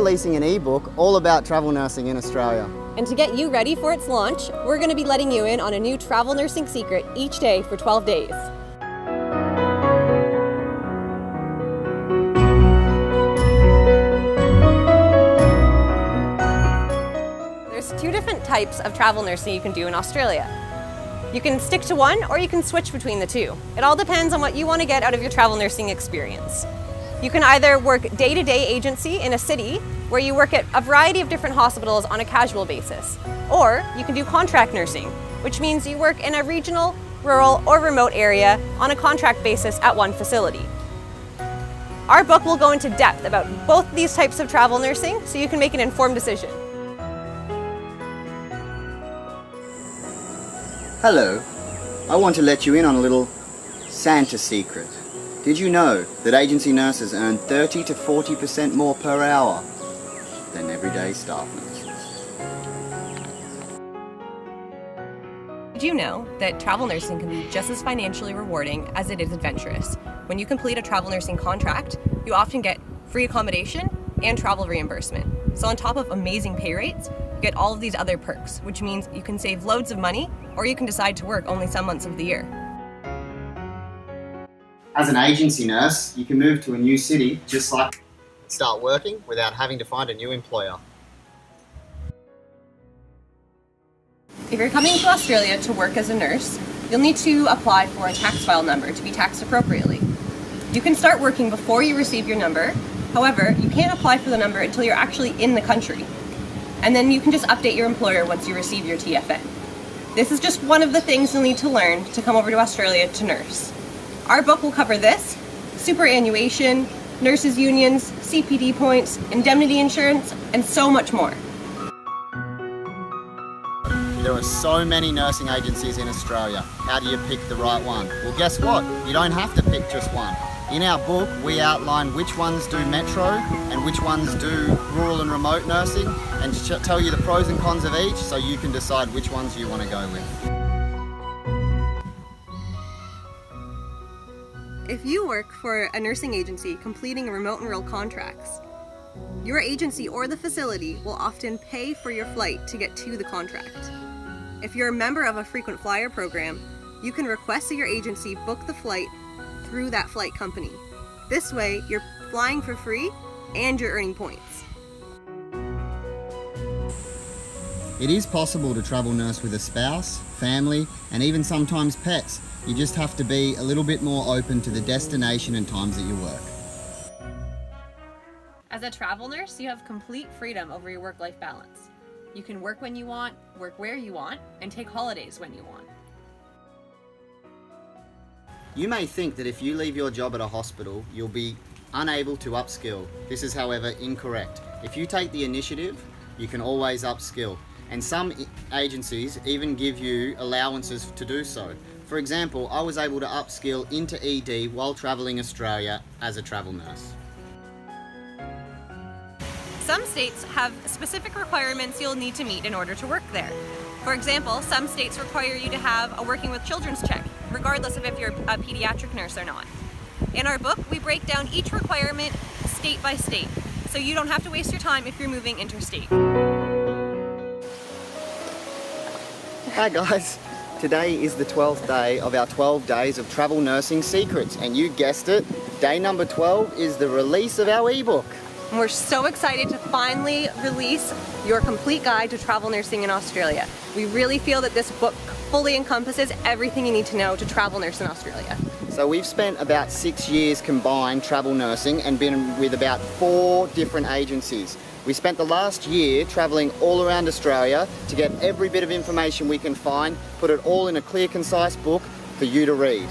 releasing an ebook all about travel nursing in Australia. And to get you ready for its launch, we're going to be letting you in on a new travel nursing secret each day for 12 days. There's 2 different types of travel nursing you can do in Australia. You can stick to one or you can switch between the 2. It all depends on what you want to get out of your travel nursing experience. You can either work day-to-day agency in a city where you work at a variety of different hospitals on a casual basis. Or you can do contract nursing, which means you work in a regional, rural, or remote area on a contract basis at one facility. Our book will go into depth about both these types of travel nursing so you can make an informed decision. Hello, I want to let you in on a little Santa secret. Did you know that agency nurses earn 30 to 40% more per hour than everyday staff nurses? Did you know that travel nursing can be just as financially rewarding as it is adventurous? When you complete a travel nursing contract, you often get free accommodation and travel reimbursement. So on top of amazing pay rates, you get all of these other perks, which means you can save loads of money, or you can decide to work only some months of the year. As an agency nurse, you can move to a new city just like start working without having to find a new employer. If you're coming to Australia to work as a nurse, you'll need to apply for a tax file number to be taxed appropriately. You can start working before you receive your number. However, you can't apply for the number until you're actually in the country. And then you can just update your employer once you receive your TFN. This is just one of the things you'll need to learn to come over to Australia to nurse. Our book will cover this, superannuation, nurses' unions, CPD points, indemnity insurance, and so much more. There are so many nursing agencies in Australia. How do you pick the right one? Well, guess what? You don't have to pick just one. In our book, we outline which ones do metro and which ones do rural and remote nursing, and tell you the pros and cons of each so you can decide which ones you want to go with. If you work for a nursing agency completing remote and rural contracts, your agency or the facility will often pay for your flight to get to the contract. If you're a member of a frequent flyer program, you can request that your agency book the flight through that flight company. This way, you're flying for free and you're earning points. It is possible to travel nurse with a spouse, family, and even sometimes pets. You just have to be a little bit more open to the destination and times that you work. As a travel nurse, you have complete freedom over your work-life balance. You can work when you want, work where you want, and take holidays when you want. You may think that if you leave your job at a hospital, you'll be unable to upskill. This is, however, incorrect. If you take the initiative, you can always upskill. And some agencies even give you allowances to do so. For example, I was able to upskill into ED while travelling Australia as a travel nurse. Some states have specific requirements you'll need to meet in order to work there. For example, some states require you to have a working with children's check, regardless of if you're a pediatric nurse or not. In our book, we break down each requirement state by state, so you don't have to waste your time if you're moving interstate. Hi guys, today is the 12th day of our 12 days of travel nursing secrets, and you guessed it, day number 12 is the release of our ebook. And we're so excited to finally release your complete guide to travel nursing in Australia. We really feel that this book fully encompasses everything you need to know to travel nurse in Australia. So we've spent about 6 years combined travel nursing and been with about 4 different agencies. We spent the last year travelling all around Australia to get every bit of information we can find, put it all in a clear, concise book for you to read.